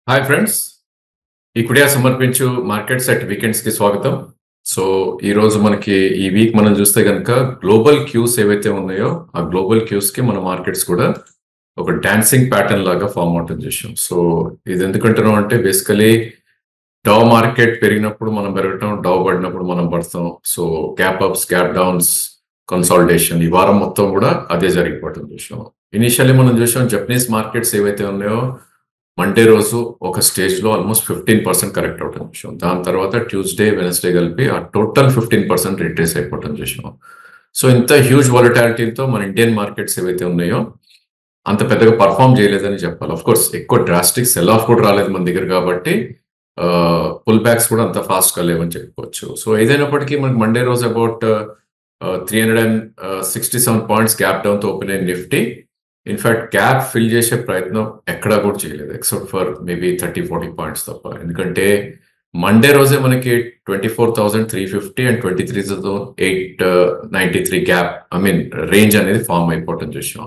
Hi friends, ఈక్విడియా సమర్పించు market set weekends కి స్వాగతం. సో ఈ రోజు మనకి ఈ వీక్ మనం చూస్తే కనుక గ్లోబల్ క్యూస్ ఏవైతే ఉన్నాయో ఆ గ్లోబల్ క్యూస్ కి మన మార్కెట్స్ కూడా ఒక డాన్సింగ్ ప్యాటర్న్ లాగా ఫామ్ అవుతుంది చూసాం. సో ఇది ఎందుకంటున్నాం అంటే బేసికలీ డౌ మార్కెట్ పెరిగినప్పుడు మనం పెరగటం, డౌ పడినప్పుడు మనం పడతాం. So gap apps, gap downs, consolidation ఈ వారం మొత్తం కూడా అదే జరిగిపోవటం చూసాం. ఇనిషియల్లీ మనం చూసాం జపనీస్ మార్కెట్స్ ఏవైతే ఉన్నాయో మండే రోజు ఒక స్టేజ్ లో ఆల్మోస్ట్ 15% కరెక్ట్ అవటం చూసాం. దాని తర్వాత ట్యూస్డే, వెనస్డే కలిపి ఆ టోటల్ 15% రిట్రేస్ అయిపోవటం చూసాం. సో ఇంత హ్యూజ్ వాలటాలిటీతో మన ఇండియన్ మార్కెట్స్ ఏవైతే ఉన్నాయో అంత పెద్దగా పర్ఫామ్ చేయలేదని చెప్పాలి. ఆఫ్ కోర్స్ ఎక్కువ డ్రాస్టిక్ సెల్ ఆఫ్ కూడా రాలేదు మన దగ్గర కాబట్టి పుల్ బ్యాక్స్ కూడా అంత ఫాస్ట్ గా లేవని చెప్పుకోవచ్చు. సో ఏదైనప్పటికీ మనకి మండే రోజు అబౌట్ 367 పాయింట్స్ గ్యాప్ డౌన్ తో ఓపెన్ అయిన నిఫ్టీ ఇన్ఫాక్ట్ గ్యాప్ ఫిల్ చేసే ప్రయత్నం ఎక్కడా కూడా చేయలేదు ఎక్సెప్ట్ ఫర్ మేబీ 30-40 పాయింట్స్ తప్ప. ఎందుకంటే మండే రోజే మనకి 24,350 అండ్ 23,893 గ్యాప్ రేంజ్ అనేది ఫామ్ అయిపోవటం చూసాం.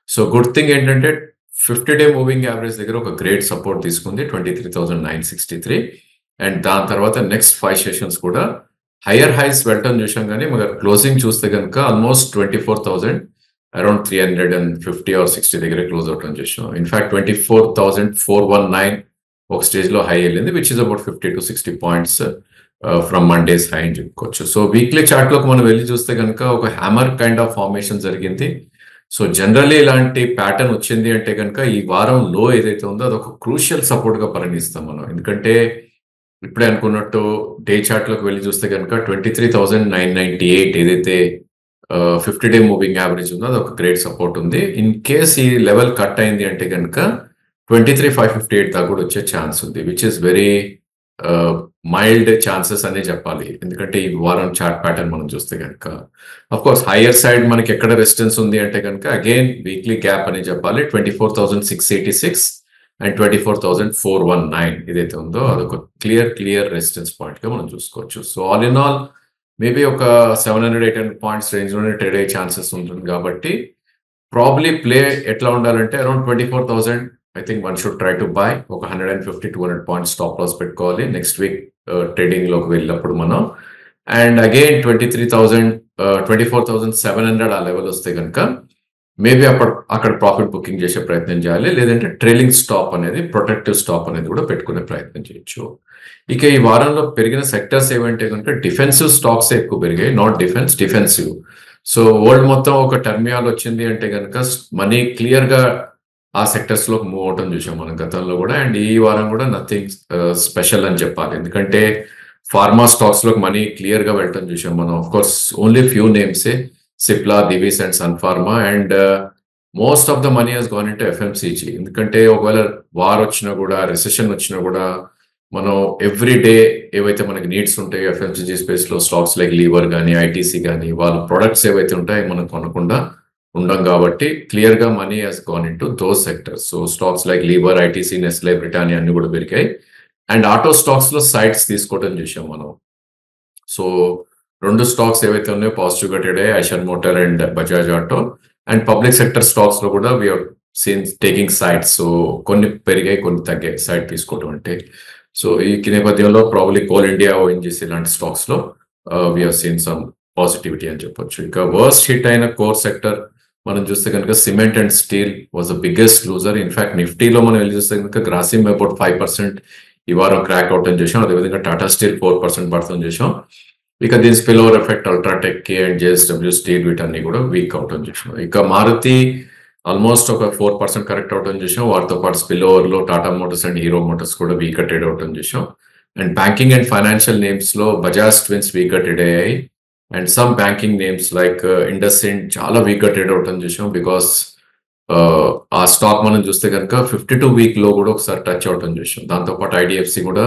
సో గుడ్ థింగ్ ఏంటంటే 50-డే మూవింగ్ యావరేజ్ దగ్గర ఒక గ్రేట్ సపోర్ట్ తీసుకుంది 23,963 అండ్ దాని తర్వాత నెక్స్ట్ 5 సెషన్స్ కూడా హయ్యర్ హైస్ వెళ్ళటం చూసాం. కానీ మన క్లోజింగ్ చూస్తే కనుక ఆల్మోస్ట్ 24,000 అరౌండ్ 350 or 60 దగ్గర క్లోజ్ అవటం చేసాం. ఇన్ఫాక్ట్ 24,419 ఒక స్టేజ్ లో హై వెళ్ళింది, which is about 50-60 points from Mondays high అని చెప్పుకోవచ్చు. సో వీక్లీ చార్ట్ లోకి మనం వెళ్ళి చూస్తే కనుక ఒక హ్యామర్ కైండ్ ఆఫ్ ఫార్మేషన్ జరిగింది. సో జనరల్లీ ఇలాంటి ప్యాటర్న్ వచ్చింది అంటే కనుక ఈ వారం లో ఏదైతే ఉందో అదొక క్రూషియల్ సపోర్ట్ గా పరిగణిస్తాం మనం. ఎందుకంటే ఇప్పుడే అనుకున్నట్టు డే చార్ట్ లోకి వెళ్ళి చూస్తే కనుక 23,998 ఏదైతే 50-డే మూవింగ్ యావరేజ్ ఉందో అది ఒక గ్రేట్ సపోర్ట్ ఉంది. ఇన్ కేస్ ఈ లెవెల్ కట్ అయింది అంటే కనుక 23,558 దాకా కూడా వచ్చే ఛాన్స్ ఉంది, which is very mild chances అనే చెప్పాలి. ఎందుకంటే ఈ వారం చార్ట్ ప్యాటర్న్ మనం చూస్తే కనుక అఫ్ కోర్స్ హైయర్ సైడ్ మనకి ఎక్కడ రెసిస్టెన్స్ ఉంది అంటే కనుక అగైన్ వీక్లీ గ్యాప్ అని చెప్పాలి. 24,686 అండ్ 24,419 ఏదైతే ఉందో అదొక క్లియర్ రెసిస్టెన్స్ పాయింట్ గా మనం చూసుకోవచ్చు. So all in all maybe ఒక 700-800 పాయింట్స్ రేంజ్ లోనే ట్రేడ్ అయ్యే ఛాన్సెస్ ఉంటుంది. కాబట్టి ప్రాబ్లీ ప్లే ఎట్లా ఉండాలంటే around 24,000 I think one should try to buy. ఒక 150-200 పాయింట్స్ స్టాప్ లాస్ పెట్టుకోవాలి నెక్స్ట్ వీక్ ట్రేడింగ్ లోకి వెళ్ళినప్పుడు మనం. అండ్ అగైన్ 24,700 ఆ లెవెల్ వస్తే కనుక మేబీ అక్కడ ప్రాఫిట్ బుకింగ్ చేసే ప్రయత్నం చేయాలి. లేదంటే ట్రైలింగ్ స్టాప్ అనేది, ప్రొటెక్టివ్ స్టాప్ అనేది కూడా పెట్టుకునే ప్రయత్నం చేయొచ్చు. ఇక ఈ వారంలో పెరిగిన సెక్టర్స్ ఏమంటే కనుక డిఫెన్సివ్ స్టాక్స్ ఎక్కువ పెరిగాయి, నాట్ డిఫెన్సివ్. సో వరల్డ్ మొత్తం ఒక టర్మియాల్ వచ్చింది అంటే కనుక మనీ క్లియర్ గా ఆ సెక్టర్స్ లో మూవ్ అవటం చూసాం మనం గతంలో కూడా. అండ్ ఈ వారం కూడా నథింగ్ స్పెషల్ అని చెప్పాలి. ఎందుకంటే ఫార్మా స్టాక్స్ లో మనీ క్లియర్ గా వెళ్ళటం చూసాం మనం. ఆఫ్ కోర్స్ ఓన్లీ ఫ్యూ నేమ్సే, Cipla, Divi's and Sun Pharma. And most of the money has gone into FMCG. ఎందుకంటే ఒకవేళ వార్ వచ్చినా కూడా, రెసెషన్ వచ్చినా కూడా మనం ఎవ్రీ డే ఏవైతే మనకి నీడ్స్ ఉంటాయో ఎఫ్ఎంసీజీ స్పేస్ లో స్టాక్స్ లైక్ లీవర్ కానీ, ఐటీసీ కానీ వాళ్ళ ప్రొడక్ట్స్ ఏవైతే ఉంటాయో మనం కొనకుండా ఉండం. కాబట్టి క్లియర్ గా money has gone into those sectors. So stocks like Lever, ITC, Nestle, Britannia అన్ని కూడా పెరిగాయి. అండ్ ఆటో స్టాక్స్ లో సైడ్స్ తీసుకోవడం చూసాం మనం. సో 2 స్టాక్స్ ఏవైతే ఉన్నాయో పాజిటివ్ గా ట్రేడ్ అయ్యాయి, Eicher motor and Bajaj auto. And public sector stocks లో కూడా we're seen taking sides. So కొన్ని పెరిగాయి, కొన్ని తగ్గాయి సైడ్ తీసుకోవడం అంటే. సో ఈ నేపథ్యంలో ప్రాబ్లీ కోల్ ఇండియా, ఓఎన్జీసీ లాంటి స్టాక్స్ లో వీఆర్ సీన్ సమ్ పాజిటివిటీ అని చెప్పొచ్చు. ఇక వర్స్ట్ హిట్ అయిన కోర్ సెక్టర్ మనం చూస్తే కనుక cement and steel was the biggest loser. In fact నిఫ్టీలో మనం వెళ్ళి చూస్తే కనుక గ్రాసిమ్ అబౌట్ 5% ఈ వారం క్రాక్ అవుట్ అని చేసాం. అదేవిధంగా టాటా స్టీల్ 4% పడుతుంది చేసాం. ఇక దీని spill over effect UltraTech and JSW Steel వీటన్ని కూడా వీక్ అవటం చేసాం. ఇక మారుతి ఆల్మోస్ట్ ఒక 4% కరెక్ట్ అవటం చేసాం. వాటితో పాటు స్పిల్ ఓవర్ లో టాటా మోటార్స్ అండ్ హీరో మోటార్స్ కూడా వీక్ ట్రేడ్ అవటం చేసాం. And banking and financial names లో బజాజ్ ట్విన్స్ వీక్ ట్రేడ్ అయ్యాయి. And some banking names like IndusInd చాలా వీక్ ట్రేడ్ అవటం చేసాం. బికాస్ ఆ స్టాక్ మనం చూస్తే కనుక 52 వీక్ లో కూడా ఒకసారి టచ్ అవటం చేసాం. దాంతోపాటు ఐడిఎఫ్సి కూడా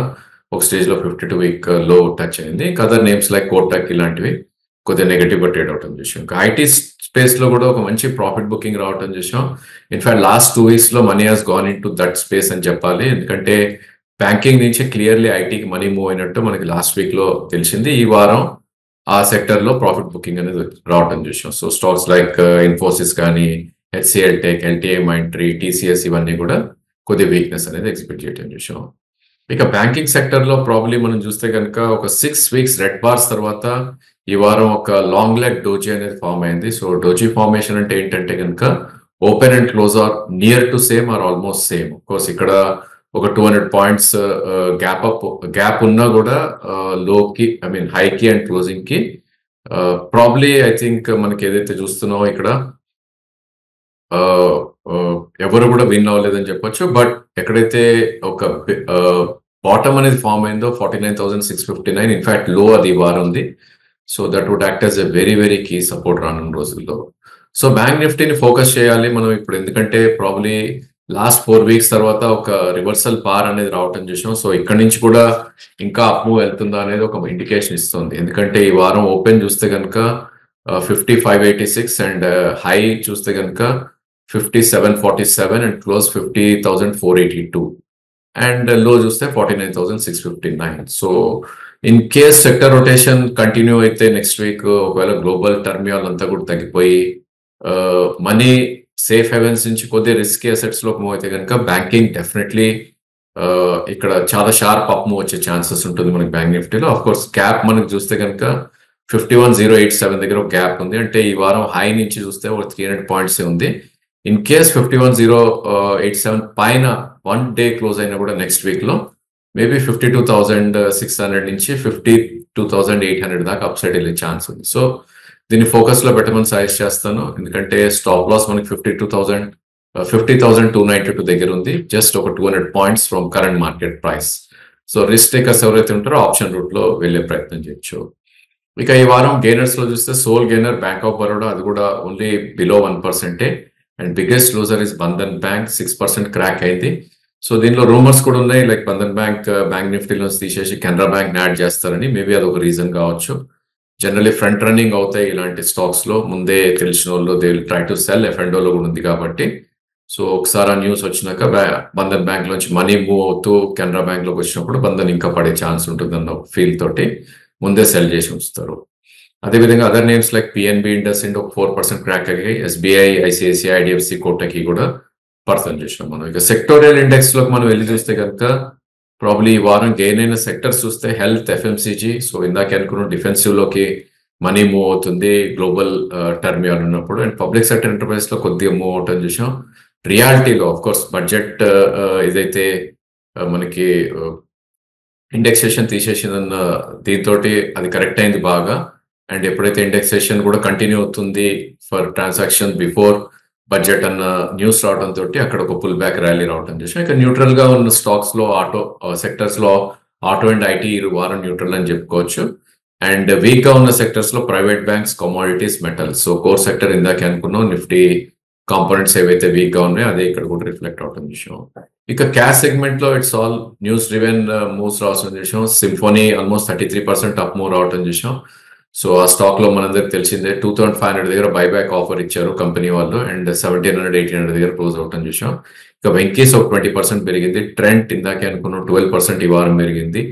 ఒక స్టేజ్ లో 52 వీక్ లో టచ్ అయింది. ఇంకా అదర్ నేమ్స్ లైక్ కోటక్ ఇలాంటివి కొద్దిగా నెగటివ్ గా ట్రేడ్ అవటం చేసాం. ఇంకా ఐటీ స్పేస్ లో కూడా ఒక మంచి ప్రాఫిట్ బుకింగ్ రావటం చేసాం. ఇన్ఫాక్ట్ లాస్ట్ 2 వీక్స్ లో money has gone in to that space అని చెప్పాలి. ఎందుకంటే బ్యాంకింగ్ నుంచి క్లియర్లీ ఐటీకి మనీ మూవ్ అయినట్టు మనకి లాస్ట్ వీక్ లో తెలిసింది. ఈ వారం ఆ సెక్టర్ లో ప్రాఫిట్ బుకింగ్ అనేది రావటం చూసాం. సో స్టాక్స్ లైక్ ఇన్ఫోసిస్ కానీ, HCl tech, LTI Mindtree, TCS ఇవన్నీ కూడా కొద్దిగా వీక్నెస్ అనేది ఎక్స్పెక్ట్ చేయటం చూసాం. ఇక బ్యాంకింగ్ సెక్టర్‌లో ప్రాబబ్లీ మనం చూస్తే గనుక ఒక 6 వీక్స్ రెడ్ బార్స్ తర్వాత ఈ వారం ఒక లాంగ్ లెగ్ డోజీ అనేది ఫార్మ్ అయింది. సో, డోజీ ఫార్మేషన్ అంటే ఏంటంటే గనుక open and close are near to same or almost same. Of course ఇక్కడ ఒక 200 పాయింట్స్ గ్యాప్ ఉన్నా కూడా లోకి ఐ మీన్ హైకి అండ్ క్లోజింగ్‌కి ప్రాబబ్లీ ఐ థింక్ మనకి ఏదైతే చూస్తున్నామో ఇక్కడ ఆహ్, ఎవరు కూడా విన్ అవ్వలేదని చెప్పొచ్చు. బట్ ఎక్కడైతే ఒక బాటమ్ అనేది ఫార్మ్ అయిందో 49,659 ఇన్‌ఫాక్ట్ లో అది ఈ వారం ఉంది. So, that would act as a very, very key support రానున్న రోజుల్లో. సో, బ్యాంక్ నిఫ్టీని ఫోకస్ చేయాలి మనం ఇప్పుడు ఎందుకంటే ప్రాబబ్లీ లాస్ట్ 4 వీక్స్ తర్వాత ఒక రివర్సల్ బార్ అనేది రావటం చూసాం. సో, ఇక్కడి నుంచి కూడా ఇంకా అప్ మూవ్ వెళ్తుందా అనేది ఒక ఇండికేషన్ ఇస్తుంది. ఎందుకంటే ఈ వారం ఓపెన్ చూస్తే గనుక 50,586 అండ్ హై చూస్తే గనుక 5747 అండ్ క్లోజ్ 50,482 అండ్ లో చూస్తే 49,659. So, in case sector rotation continue అయితే నెక్స్ట్ వీక్ ఒకవేళ గ్లోబల్ టర్మియాల్ అంతా కూడా తగ్గిపోయి మనీ సేఫ్ హెవెన్స్ నుంచి కొద్దిగా రిస్కీ అసెట్స్ లోకి మూవ్ అయితే కనుక బ్యాంకింగ్ డెఫినెట్లీ ఇక్కడ చాలా షార్ప్ అప్ మూవ్ వచ్చే ఛాన్సెస్ ఉంటుంది మనకి బ్యాంక్ నిఫ్టీలో. ఆఫ్ కోర్స్ గ్యాప్ మనకి చూస్తే కనుక 51,087 దగ్గర ఒక గ్యాప్ ఉంది. అంటే ఈ వారం హై నుంచి చూస్తే ఒక 300 పాయింట్స్ ఉంది. ఇన్ కేస్ 51,087 పైన 1 డే క్లోజ్ అయినా కూడా నెక్స్ట్ వీక్ లో మేబీ 52,600 నుంచి 52,800 దాకా అప్ సైడ్ వెళ్ళే ఛాన్స్ ఉంది. సో, దీన్ని ఫోకస్ లో పెట్టమని సజెస్ట్ చేస్తాను. ఎందుకంటే స్టాప్ లాస్ మనకి 50,292 దగ్గర ఉంది. జస్ట్ ఒక 200 points from current market price. So, risk takers ఎవరైతే ఉంటారో ఆప్షన్ రూట్ లో వెళ్ళే ప్రయత్నం చేయొచ్చు. ఇక ఈ వారం గెయినర్స్ లో చూస్తే sole gainer bank of Baroda అది కూడా only below 1%. And biggest loser is Bandhan bank 6% crack అయింది. సో, దీనిలో రూమర్స్ కూడా ఉన్నాయి లైక్ బంధన్ బ్యాంక్ బ్యాంక్ నిఫ్టీలో తీసేసి కెనరా బ్యాంక్ యాడ్ చేస్తారని. మేబీ అది ఒక రీజన్ కావచ్చు. జనరలీ ఫ్రంట్ రన్నింగ్ అవుతాయి ఇలాంటి స్టాక్స్ లో ముందే తెలిసిన వాళ్ళు they will try to sell. ఎఫ్ఎండోలో కూడా ఉంది కాబట్టి. సో, ఒకసారి ఆ న్యూస్ వచ్చినాక బంధన్ బ్యాంక్ నుంచి మనీ మూవ్ అవుతూ కెనరా బ్యాంక్ లోకి వచ్చినప్పుడు బంధన్ ఇంకా పడే ఛాన్స్ ఉంటుందన్న ఫీల్ తోటి ముందే సెల్ చేసి ఉంచుతారు. అదేవిధంగా other names like PNB IndusInd ఒక 4% క్రాక్ అయ్యాయి. ఎస్బీఐ, ఐసిఐసిఐ, ఐడిఎఫ్సి, కోటకి కూడా పర్సన్ చేసినాం మనం. ఇక సెక్టోరియల్ ఇండెక్స్ లోకి మనం వెళ్ళి చూస్తే కనుక ప్రాబ్లీ ఈ వారం గెయిన్ అయిన సెక్టర్స్ చూస్తే హెల్త్, ఎఫ్ఎంసీజీ. సో, ఇందాక అనుకున్న డిఫెన్సివ్ లోకి మనీ మూవ్ అవుతుంది గ్లోబల్ టర్మియాల్ ఉన్నప్పుడు. అండ్ పబ్లిక్ సెక్టర్ ఎంటర్ప్రైజ్ లో కొద్దిగా మూవ్ అవటం చూసాం. రియాలిటీలో ఆఫ్ కోర్స్ బడ్జెట్ ఏదైతే మనకి ఇండెక్సేషన్ తీసేసిందన్న దీంతో అది కరెక్ట్ అయింది బాగా. అండ్ ఎప్పుడైతే ఇండెక్సేషన్ కూడా కంటిన్యూ అవుతుంది ఫర్ ట్రాన్సాక్షన్ బిఫోర్ బడ్జెట్ అన్న న్యూస్ రావడం తోటి అక్కడ ఒక పుల్ బ్యాక్ ర్యాలీ రావడం చూసాం. ఇక న్యూట్రల్ గా ఉన్న స్టాక్స్ లో ఆటో సెక్టర్స్ లో ఆటో అండ్ ఐటీ వారం న్యూట్రల్ అని చెప్పుకోవచ్చు. అండ్ వీక్ గా ఉన్న సెక్టర్స్ లో private banks, commodities, metals. So, core sector ఇందాక అనుకున్నాం నిఫ్టీ కాంపోనెంట్స్ ఏవైతే వీక్ గా ఉన్నాయో అదే ఇక్కడ కూడా రిఫ్లెక్ట్ అవటం చూసాం. ఇక క్యాష్ సెగ్మెంట్ లో it's all news driven moves రావడం చూసాం. సింఫోనీ ఆల్మోస్ట్ 33% అప్ మూవ్ రావటం చూసాం. సో, ఆ స్టాక్ లో మనందరికి తెలిసిందే 2,500 దగ్గర బైబ్యాక్ ఆఫర్ ఇచ్చారు కంపెనీ వాళ్ళు. అండ్ 1,700, 1,800 దగ్గర క్లోజ్ అవటం చూసాం. ఇక వెంకీస్ ఒక 20% పెరిగింది. ట్రెంట్ ఇందాకే అనుకున్నాం 12% ఈ వారం పెరిగింది.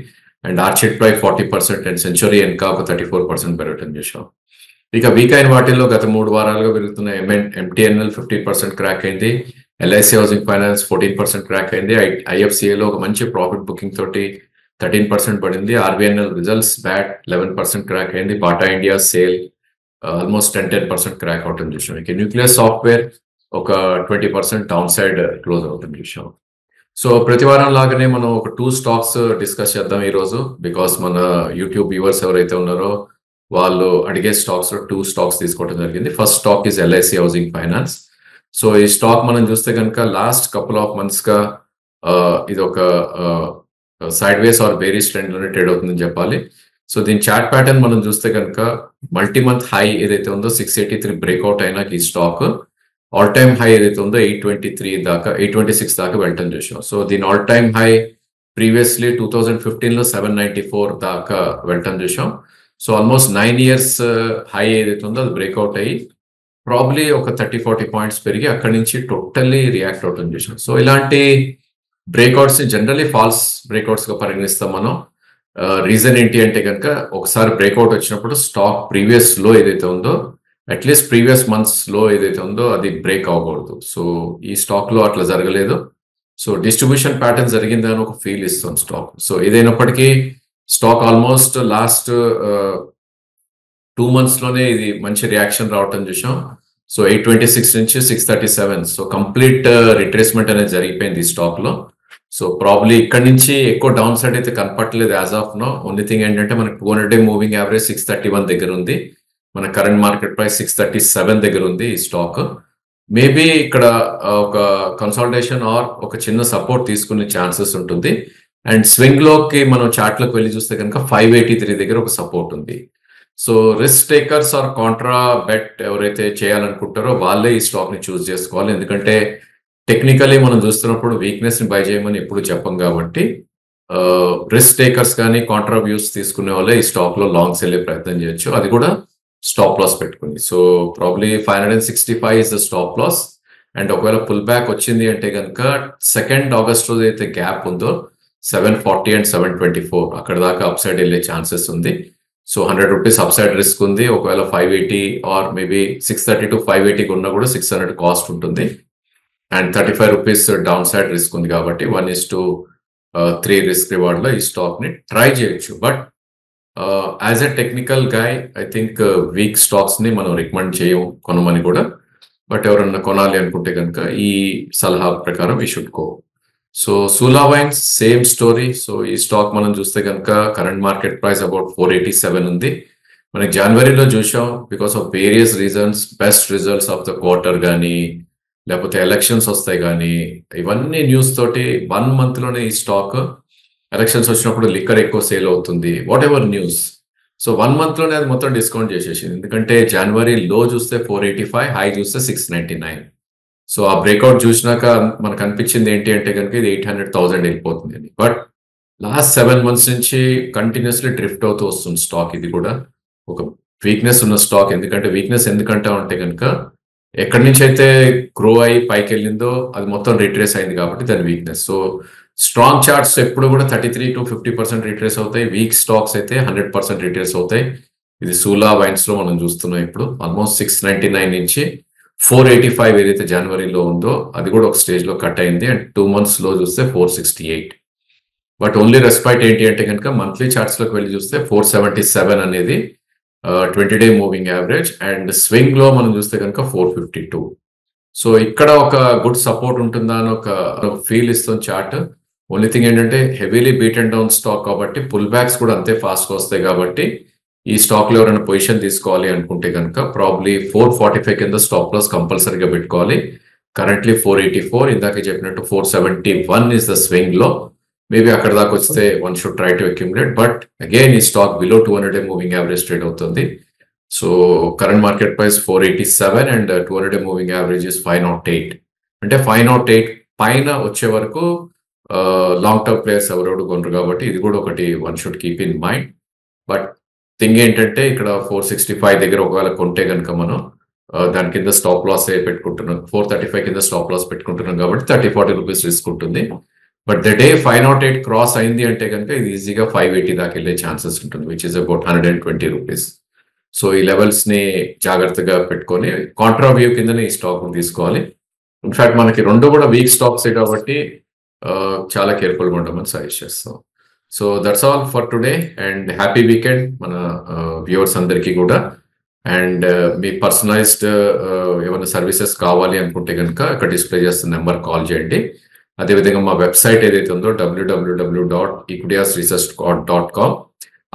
And Orchid Ply 40% and Century ఇంకా ఒక 34% పెరగటం చూసాం. ఇక వీక్ అయిన వాటిల్లో గత 3 వారాలుగా పెరుగుతున్న ఎంటీఎన్ఎల్ 50% క్రాక్ అయింది. ఎల్ఐసి హౌసింగ్ ఫైనాన్స్ 14% క్రాక్ అయింది. ఐఎఫ్సిఏలో ఒక మంచి ప్రాఫిట్ బుకింగ్ తోటి 13% పడింది. ఆర్బిఎన్ఎల్ రిజల్ట్స్ బ్యాట్ 11% క్రాక్ అయింది. Bata India sale almost 10% crack అవటం చూసాం. ఇక న్యూక్లియర్ సాఫ్ట్వేర్ ఒక 20% డౌన్ సైడ్ క్లోజ్ అవటం చూసాం. సో, ప్రతి వారం లాగానే మనం ఒక 2 స్టాక్స్ డిస్కస్ చేద్దాం ఈ రోజు. బికాస్ మన యూట్యూబ్ వ్యూవర్స్ ఎవరైతే ఉన్నారో వాళ్ళు అడిగే స్టాక్స్ లో 2 స్టాక్స్ తీసుకోవడం జరిగింది. First stock is LIC housing finance. So, ఈ స్టాక్ మనం చూస్తే కనుక లాస్ట్ కపుల్ ఆఫ్ మంత్స్ గా ఇది ఒక sideways or bearish trend లోనే ట్రేడ్ అవుతుందని చెప్పాలి. సో, దీని చార్ట్ ప్యాటర్న్ మనం చూస్తే కనుక మల్టీ మంత్ హై ఏదైతే ఉందో 683 బ్రేక్అవుట్ అయినా ఈ స్టాక్ ఆల్ టైమ్ హై ఏదైతే ఉందో 826 దాకా వెళ్ళటం చూసాం. సో, దీని ఆల్ టైమ్ హై ప్రీవియస్లీ 2015 లో 794 దాకా వెళ్ళటం చూసాం. సో, ఆల్మోస్ట్ 9 ఇయర్స్ హై ఏదైతే ఉందో అది బ్రేక్అవుట్ అయ్యి ప్రాబ్లీ ఒక 30-40 పాయింట్స్ పెరిగి అక్కడి నుంచి టోటల్లీ రియాక్ట్ అవటం చూసాం. సో, ఇలాంటి బ్రేక్అవుట్స్ జనరలీ ఫాల్స్ బ్రేక్అవుట్స్ గా పరిగణిస్తాం మనం. రీజన్ ఏంటి అంటే కనుక ఒకసారి బ్రేక్అవుట్ వచ్చినప్పుడు స్టాక్ ప్రీవియస్ లో ఏదైతే ఉందో అట్లీస్ట్ ప్రీవియస్ మంత్స్ లో ఏదైతే ఉందో అది బ్రేక్ అవ్వకూడదు. సో, ఈ స్టాక్ లో అట్లా జరగలేదు. సో డిస్ట్రిబ్యూషన్ ప్యాటర్న్ జరిగిందని ఒక ఫీల్ ఇస్తుంది స్టాక్. సో ఏదైనప్పటికీ స్టాక్ ఆల్మోస్ట్ లాస్ట్ 2 మంత్స్ లోనే ఇది మంచి రియాక్షన్ రావటం చూసాం. సో 826 నుంచి 637, సో కంప్లీట్ రిట్రేస్మెంట్ అనేది జరిగిపోయింది ఈ స్టాక్ లో. సో ప్రాబ్లీ ఇక్కడ నుంచి ఎక్కువ డౌన్ సైడ్ అయితే కనపట్లేదు as of now. Only thing ఏంటంటే మనకి 200 డే మూవింగ్ యావరేజ్ 631 దగ్గర ఉంది. మన కరెంట్ మార్కెట్ ప్రైస్ 637 దగ్గర ఉంది ఈ స్టాక్. మేబీ ఇక్కడ ఒక కన్సాలిడేషన్ ఆర్ ఒక చిన్న సపోర్ట్ తీసుకునే ఛాన్సెస్ ఉంటుంది. అండ్ స్వింగ్ లోకి మనం చార్ట్ లోకి వెళ్ళి చూస్తే కనుక 583 దగ్గర ఒక సపోర్ట్ ఉంది. So risk takers or contra bet ఎవరైతే చేయాలనుకుంటారో వాళ్ళే ఈ స్టాక్ ని చూస్ చేసుకోవాలి. ఎందుకంటే టెక్నికలీ మనం చూస్తున్నప్పుడు వీక్నెస్ ని బై చేయమని ఎప్పుడు చెప్పం కాబట్టి రిస్క్ టేకర్స్ కానీ కాంట్రా వ్యూస్ తీసుకునే వాళ్ళే ఈ స్టాక్ లో లాంగ్స్ వెళ్ళే ప్రయత్నం చేయొచ్చు. అది కూడా స్టాప్ లాస్ పెట్టుకుంది. So probably 565 is the stop loss. And ఒకవేళ పుల్ బ్యాక్ వచ్చింది అంటే కనుక 2 ఆగస్ట్ రోజు అయితే గ్యాప్ ఉందో 740 అండ్ 724 అక్కడ దాకా అప్ సైడ్ వెళ్ళే ఛాన్సెస్ ఉంది. So 100 rupees up side risk ఉంది. ఒకవేళ 580 ఆర్ మేబీ 630 టు 580 ఉన్నా కూడా 600 కాస్ట్ ఉంటుంది. And 35 rupees down side risk ఉంది కాబట్టి 1:3 రిస్క్ రివార్డ్ లో ఈ స్టాక్ ని ట్రై చేయొచ్చు. But as a technical guy I think week stocks ని మనం రికమెండ్ చేయం కొనమని కూడా. బట్ ఎవరన్నా కొనాలి అనుకుంటే కనుక ఈ సలహా ప్రకారం we should go. So Sula wines same story. So ఈ స్టాక్ మనం చూస్తే కనుక కరెంట్ మార్కెట్ ప్రైస్ అబౌట్ 487 ఉంది. మనకి జనవరిలో చూసాం because of various reasons best results of the quarter కానీ లేకపోతే ఎలక్షన్స్ వస్తాయి కానీ ఇవన్నీ న్యూస్ తోటి 1 మంత్ లోనే ఈ స్టాక్ ఎలక్షన్స్ వచ్చినప్పుడు లిక్కర్ ఎక్కువ సేల్ అవుతుంది what ever news. So 1 month లోనే అది మొత్తం డిస్కౌంట్ చేసేసింది. ఎందుకంటే జనవరి లో చూస్తే 485, హై చూస్తే 699. సో ఆ బ్రేక్అవుట్ చూసినాక మనకు అనిపించింది ఏంటి అంటే కనుక ఇది 800,000 వెళ్ళిపోతుంది అని. బట్ లాస్ట్ 7 మంత్స్ నుంచి కంటిన్యూస్లీ డ్రిఫ్ట్ అవుతూ వస్తుంది స్టాక్. ఇది కూడా ఒక వీక్నెస్ ఉన్న స్టాక్. ఎందుకంటే వీక్నెస్ ఎందుకంటా ఉంటే కనుక ఎక్కడి నుంచి అయితే గ్రో అయ్యి పైకి వెళ్ళిందో అది మొత్తం రిట్రేస్ అయింది కాబట్టి దాని వీక్నెస్. సో స్ట్రాంగ్ చార్ట్స్ ఎప్పుడు కూడా 33 to 50% రిట్రేస్ అవుతాయి. వీక్ స్టాక్స్ అయితే 100% రిట్రేస్ అవుతాయి. ఇది సూలా వైన్స్ లో మనం చూస్తున్నాం. ఇప్పుడు ఆల్మోస్ట్ 699 నుంచి 485 ఏదైతే జనవరిలో ఉందో అది కూడా ఒక స్టేజ్ లో కట్ అయింది. అండ్ 2 మంత్స్ లో చూస్తే 468. బట్ ఓన్లీ రెస్పైట్ ఏంటి అంటే కనుక మంత్లీ చార్ట్స్ లోకి వెళ్ళి చూస్తే 477 అనేది 20 day moving average. And swing లో మనం చూస్తే కనుక 452. సో ఇక్కడ ఒక గుడ్ సపోర్ట్ ఉంటుందా అని ఒక ఫీల్ ఇస్తుంది చార్ట్. ఓన్లీ థింగ్ ఏంటంటే heavily beat and down stock కాబట్టి పుల్ బ్యాక్స్ కూడా అంతే ఫాస్ట్ గా వస్తాయి. కాబట్టి ఈ స్టాక్ లో ఎవరైనా పొజిషన్ తీసుకోవాలి అనుకుంటే కనుక ప్రాబ్లీ 445 కింద స్టాప్ లాస్ కంపల్సరీగా పెట్టుకోవాలి. కరెంట్లీ 484, ఇందాక చెప్పినట్టు 471 is the swing low. Maybe అక్కడ దాకా వస్తే one should try to accumulate. But again ఈ stock below 200 day moving average trade అవుతుంది. So current market price 487 and 200 day moving average is 508. అంటే 508 పైన వచ్చే వరకు లాంగ్ టర్మ్ ప్లేయర్స్ ఎవరెవరు కొనరు కాబట్టి ఇది కూడా ఒకటి one should keep in mind. But thing ఏంటంటే ఇక్కడ 465 దగ్గర ఒకవేళ కొంటే కనుక మనం దాని కింద స్టాప్ లాస్ పెట్టుకుంటున్నాం. 435 కింద స్టాప్ లాస్ పెట్టుకుంటున్నాం కాబట్టి 30-40 రూపీస్ రిస్క్ ఉంటుంది. బట్ ద డే 508 క్రాస్ అయింది అంటే కనుక ఇది ఈజీగా 580 దాకా వెళ్ళే ఛాన్సెస్ ఉంటుంది, which is about 120 rupees. So ఈ లెవెల్స్ ని జాగ్రత్తగా పెట్టుకొని కాంట్రా వ్యూ కిందనే ఈ స్టాక్ తీసుకోవాలి. ఇన్ఫాక్ట్ మనకి రెండు కూడా వీక్ స్టాక్స్ కాబట్టి చాలా కేర్ఫుల్గా ఉండమని సజెస్ట్ చేస్తాం. So that's all for today and happy weekend మన వ్యూవర్స్ అందరికీ కూడా. అండ్ మీ పర్సనలైజ్డ్ ఏమైనా సర్వీసెస్ కావాలి అనుకుంటే కనుక ఇక్కడ డిస్ప్లే చేస్తున్న నెంబర్ కాల్ చేయండి. అదేవిధంగా మా వెబ్సైట్ ఏదైతే ఉందో www.equityasresearch.com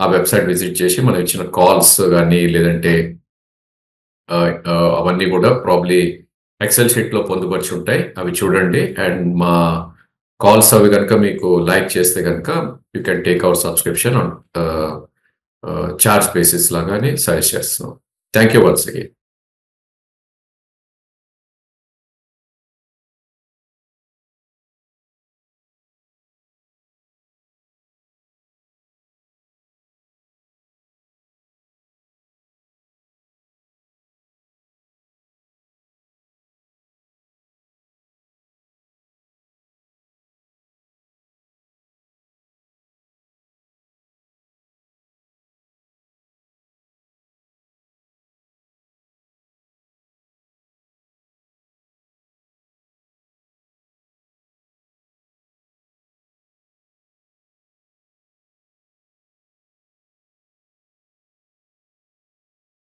ఆ వెబ్సైట్ విజిట్ చేసి మనం ఇచ్చిన కాల్స్ కానీ లేదంటే అవన్నీ కూడా ప్రాబ్లీ ఎక్సెల్ షీట్ లో పొందుపరిచి ఉంటాయి, అవి చూడండి. అండ్ మా కాల్స్ అవి కనుక మీకు లైక్ చేస్తే కనుక you can take our subscription on charge basis లాగానే సజెస్ట్ చేస్తున్నాం. Thank you once again.